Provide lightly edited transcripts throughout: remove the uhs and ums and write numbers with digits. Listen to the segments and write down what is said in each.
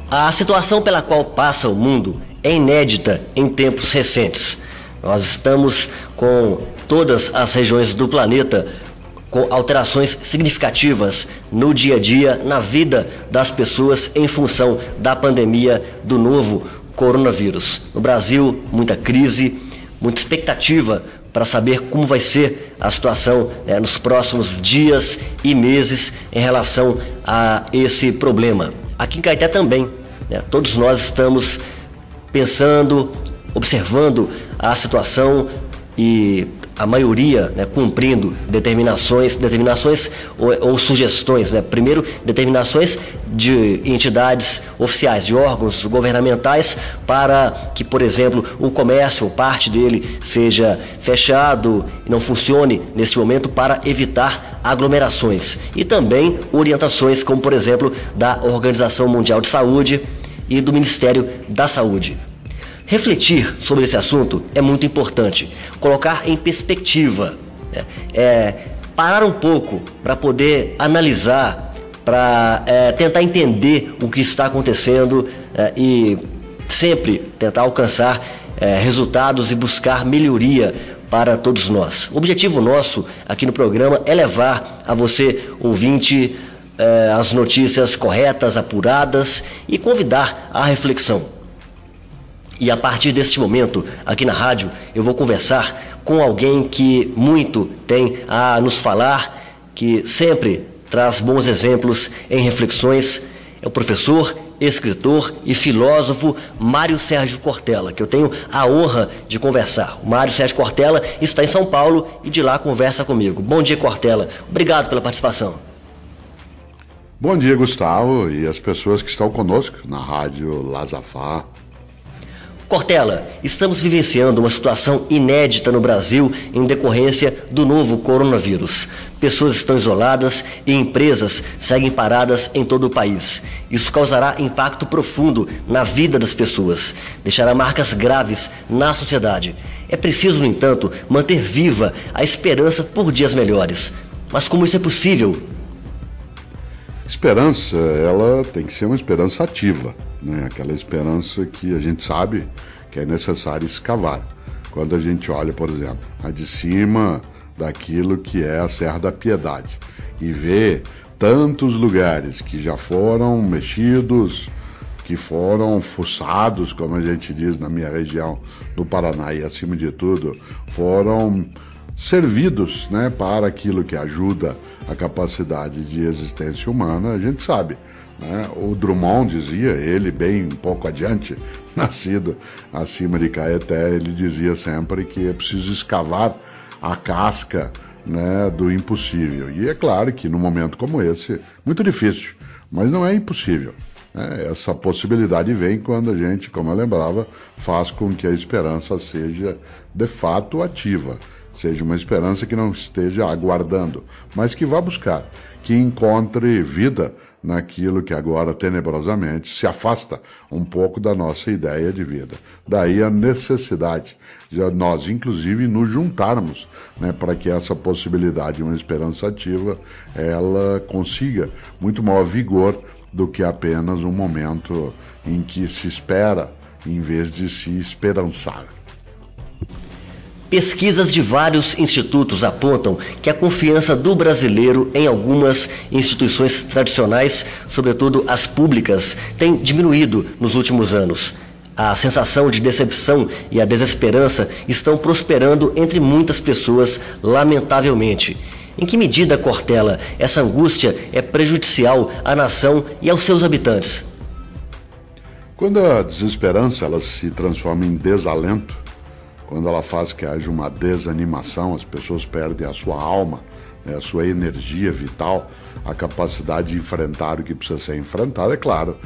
A situação pela qual passa o mundo é inédita em tempos recentes. Nós estamos com todas as regiões do planeta com alterações significativas no dia a dia, na vida das pessoas em função da pandemia do novo coronavírus. No Brasil, muita crise, muita expectativa para saber como vai ser a situação nos próximos dias e meses em relação a esse problema. Aqui em Caeté também, todos nós estamos pensando, observando a situação e a maioria cumprindo determinações ou sugestões, primeiro determinações de entidades oficiais, de órgãos governamentais, para que, por exemplo, o comércio ou parte dele seja fechado e não funcione neste momento, para evitar aglomerações, e também orientações como, por exemplo, da Organização Mundial de Saúde e do Ministério da Saúde. Refletir sobre esse assunto é muito importante, colocar em perspectiva, parar um pouco para poder analisar, para tentar entender o que está acontecendo e sempre tentar alcançar resultados e buscar melhoria para todos nós. O objetivo nosso aqui no programa é levar a você, ouvinte, as notícias corretas, apuradas, e convidar à reflexão. E a partir deste momento, aqui na rádio, eu vou conversar com alguém que muito tem a nos falar, que sempre traz bons exemplos em reflexões. É o professor, escritor e filósofo Mário Sérgio Cortella, que eu tenho a honra de conversar. O Mário Sérgio Cortella está em São Paulo e de lá conversa comigo. Bom dia, Cortella. Obrigado pela participação. Bom dia, Gustavo, e as pessoas que estão conosco na rádio Lazafá. Cortella, estamos vivenciando uma situação inédita no Brasil em decorrência do novo coronavírus. Pessoas estão isoladas e empresas seguem paradas em todo o país. Isso causará impacto profundo na vida das pessoas, deixará marcas graves na sociedade. É preciso, no entanto, manter viva a esperança por dias melhores. Mas como isso é possível? Esperança, ela tem que ser uma esperança ativa, Aquela esperança que a gente sabe que é necessário escavar. Quando a gente olha, por exemplo, a de cima daquilo que é a Serra da Piedade e vê tantos lugares que já foram mexidos, que foram fuçados, como a gente diz na minha região do Paraná, e acima de tudo foram servidos, para aquilo que ajuda a capacidade de existência humana, a gente sabe. O Drummond dizia, ele bem um pouco adiante, nascido acima de Caeté, ele dizia sempre que é preciso escavar a casca, do impossível. E é claro que num momento como esse, muito difícil, mas não é impossível. Essa possibilidade vem quando a gente, como eu lembrava, faz com que a esperança seja de fato ativa, seja uma esperança que não esteja aguardando, mas que vá buscar, que encontre vida naquilo que agora tenebrosamente se afasta um pouco da nossa ideia de vida. Daí a necessidade de nós, inclusive, nos juntarmos, para que essa possibilidade, uma esperança ativa, ela consiga muito maior vigor do que apenas um momento em que se espera, em vez de se esperançar. Pesquisas de vários institutos apontam que a confiança do brasileiro em algumas instituições tradicionais, sobretudo as públicas, tem diminuído nos últimos anos. A sensação de decepção e a desesperança estão prosperando entre muitas pessoas, lamentavelmente. Em que medida, Cortella, essa angústia é prejudicial à nação e aos seus habitantes? Quando a desesperança ela se transforma em desalento, quando ela faz que haja uma desanimação, as pessoas perdem a sua alma, a sua energia vital, a capacidade de enfrentar o que precisa ser enfrentado, é claro,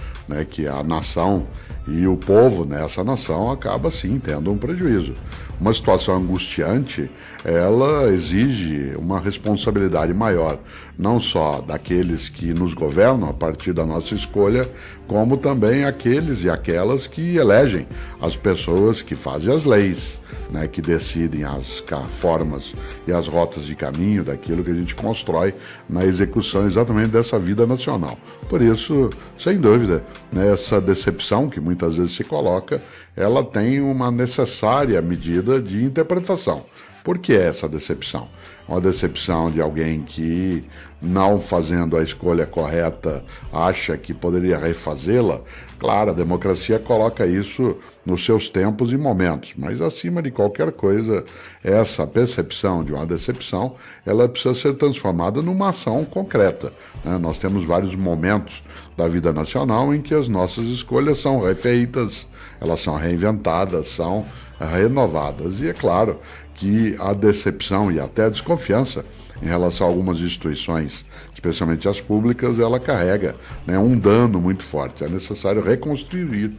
que a nação e o povo nessa nação acaba sim tendo um prejuízo. Uma situação angustiante, ela exige uma responsabilidade maior, não só daqueles que nos governam a partir da nossa escolha, como também aqueles e aquelas que elegem as pessoas que fazem as leis, né, que decidem as formas e as rotas de caminho daquilo que a gente constrói na execução exatamente dessa vida nacional. Por isso, sem dúvida, né, essa decepção que muitas vezes se coloca, ela tem uma necessária medida de interpretação. Por que essa decepção? Uma decepção de alguém que, não fazendo a escolha correta, acha que poderia refazê-la. Claro, a democracia coloca isso nos seus tempos e momentos, mas acima de qualquer coisa, essa percepção de uma decepção, ela precisa ser transformada numa ação concreta, né? Nós temos vários momentos da vida nacional em que as nossas escolhas são refeitas, elas são reinventadas, são renovadas, e é claro que a decepção e até a desconfiança em relação a algumas instituições, especialmente as públicas, ela carrega, né, um dano muito forte. É necessário reconstruir,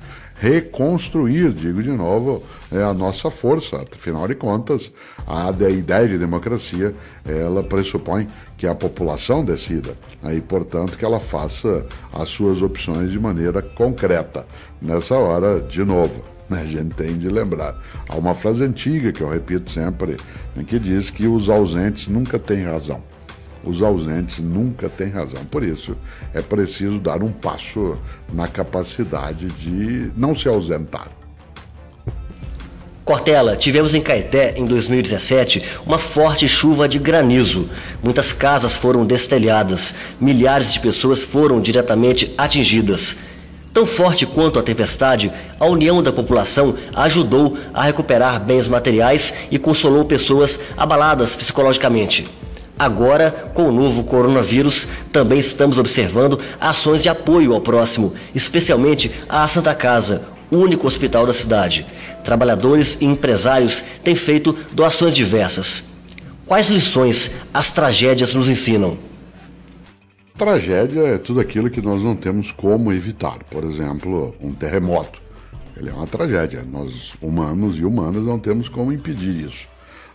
digo de novo, a nossa força. Afinal de contas, a ideia de democracia, ela pressupõe que a população decida, né, e, portanto, que ela faça as suas opções de maneira concreta. Nessa hora, de novo, a gente tem de lembrar. Há uma frase antiga que eu repito sempre, que diz que os ausentes nunca têm razão. Os ausentes nunca têm razão. Por isso, é preciso dar um passo na capacidade de não se ausentar. Cortella, tivemos em Caeté, em 2017, uma forte chuva de granizo. Muitas casas foram destelhadas, milhares de pessoas foram diretamente atingidas. Tão forte quanto a tempestade, a união da população ajudou a recuperar bens materiais e consolou pessoas abaladas psicologicamente. Agora, com o novo coronavírus, também estamos observando ações de apoio ao próximo, especialmente à Santa Casa, o único hospital da cidade. Trabalhadores e empresários têm feito doações diversas. Quais lições as tragédias nos ensinam? Tragédia é tudo aquilo que nós não temos como evitar. Por exemplo, um terremoto. Ele é uma tragédia. Nós, humanos e humanas, não temos como impedir isso,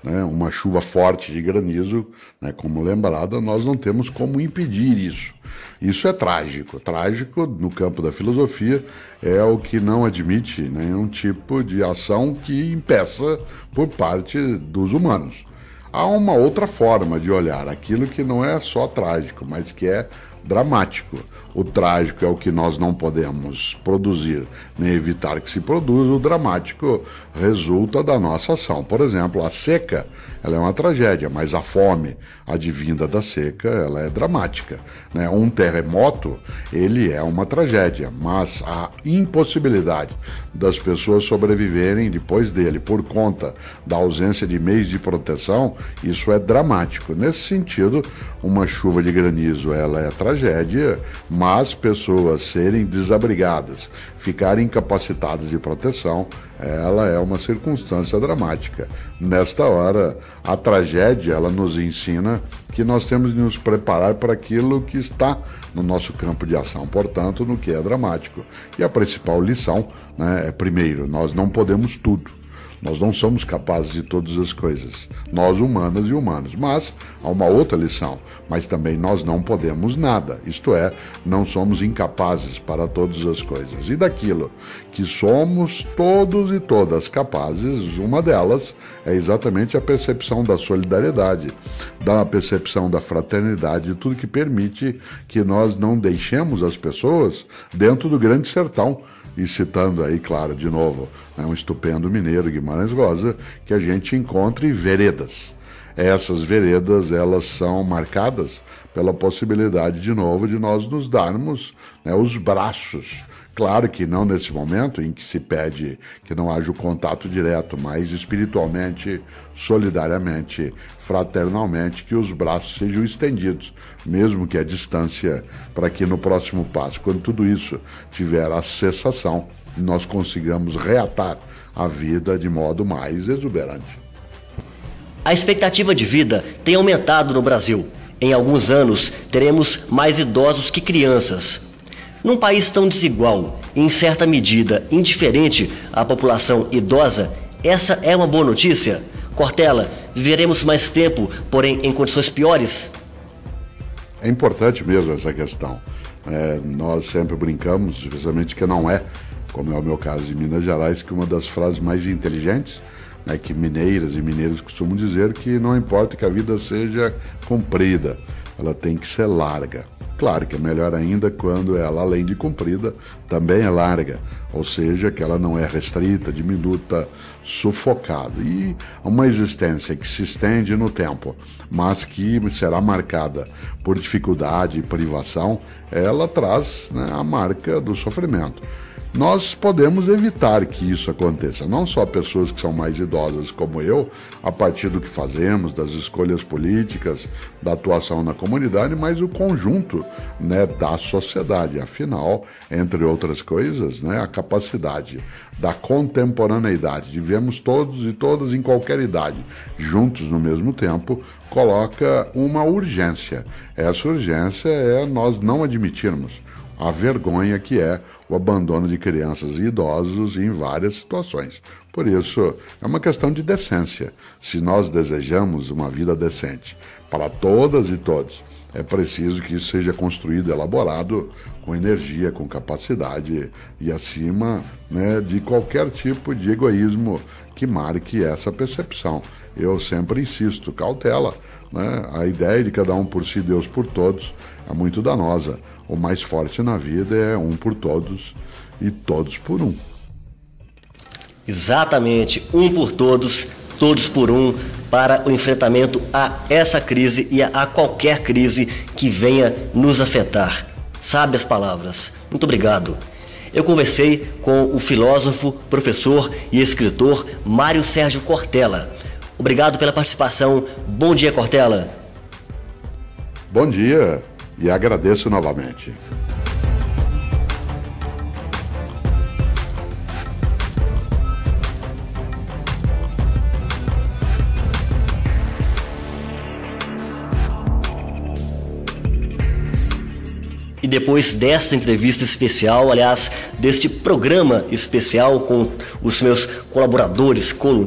né? Uma chuva forte de granizo, né, como lembrado, nós não temos como impedir isso. Isso é trágico. Trágico, no campo da filosofia, é o que não admite nenhum tipo de ação que impeça por parte dos humanos. Há uma outra forma de olhar aquilo que não é só trágico, mas que é dramático. O trágico é o que nós não podemos produzir, nem evitar que se produza. O dramático resulta da nossa ação. Por exemplo, a seca, ela é uma tragédia, mas a fome advinda da seca, ela é dramática, né? Um terremoto, ele é uma tragédia, mas a impossibilidade das pessoas sobreviverem depois dele por conta da ausência de meios de proteção, isso é dramático. Nesse sentido, uma chuva de granizo, ela é tragédia, mas pessoas serem desabrigadas, ficarem incapacitadas de proteção, ela é uma circunstância dramática. Nesta hora, a tragédia, ela nos ensina que nós temos de nos preparar para aquilo que está no nosso campo de ação, portanto, no que é dramático. E a principal lição, né, é, primeiro, nós não podemos tudo. Nós não somos capazes de todas as coisas, nós humanas e humanos. Mas há uma outra lição, mas também nós não podemos nada, isto é, não somos incapazes para todas as coisas. E daquilo que somos todos e todas capazes, uma delas é exatamente a percepção da solidariedade, da percepção da fraternidade, tudo que permite que nós não deixemos as pessoas dentro do grande sertão. E citando aí, claro, de novo, né, um estupendo mineiro, Guimarães Rosa, que a gente encontre veredas. Essas veredas, elas são marcadas pela possibilidade, de novo, de nós nos darmos, né, os braços. Claro que não nesse momento em que se pede que não haja o contato direto, mas espiritualmente, solidariamente, fraternalmente, que os braços sejam estendidos, mesmo que a distância, para que no próximo passo, quando tudo isso tiver a cessação, nós consigamos reatar a vida de modo mais exuberante. A expectativa de vida tem aumentado no Brasil. Em alguns anos, teremos mais idosos que crianças. Num país tão desigual e, em certa medida, indiferente à população idosa, essa é uma boa notícia? Cortella, viveremos mais tempo, porém em condições piores? É importante mesmo essa questão. Nós sempre brincamos, especialmente que não é, como é o meu caso de Minas Gerais, que uma das frases mais inteligentes, né, que mineiras e mineiros costumam dizer, que não importa que a vida seja comprida, ela tem que ser larga. Claro que é melhor ainda quando ela, além de comprida, também é larga, ou seja, que ela não é restrita, diminuta, sufocada. E uma existência que se estende no tempo, mas que será marcada por dificuldade e privação, ela traz, né, a marca do sofrimento. Nós podemos evitar que isso aconteça, não só pessoas que são mais idosas como eu, a partir do que fazemos, das escolhas políticas, da atuação na comunidade, mas o conjunto, né, da sociedade. Afinal, entre outras coisas, né, a capacidade da contemporaneidade, de vermos todos e todas em qualquer idade, juntos no mesmo tempo, coloca uma urgência. Essa urgência é nós não admitirmos a vergonha que é o abandono de crianças e idosos em várias situações. Por isso, é uma questão de decência. Se nós desejamos uma vida decente para todas e todos, é preciso que isso seja construído, elaborado com energia, com capacidade e acima, né, de qualquer tipo de egoísmo que marque essa percepção. Eu sempre insisto, cautela, né? A ideia de cada um por si, Deus por todos, é muito danosa. O mais forte na vida é um por todos e todos por um. Exatamente, um por todos, todos por um, para o enfrentamento a essa crise e a qualquer crise que venha nos afetar. Sabe as palavras. Muito obrigado. Eu conversei com o filósofo, professor e escritor Mário Sérgio Cortella. Obrigado pela participação. Bom dia, Cortella. Bom dia e agradeço novamente. E depois desta entrevista especial, aliás, deste programa especial com os meus colaboradores, colunistas,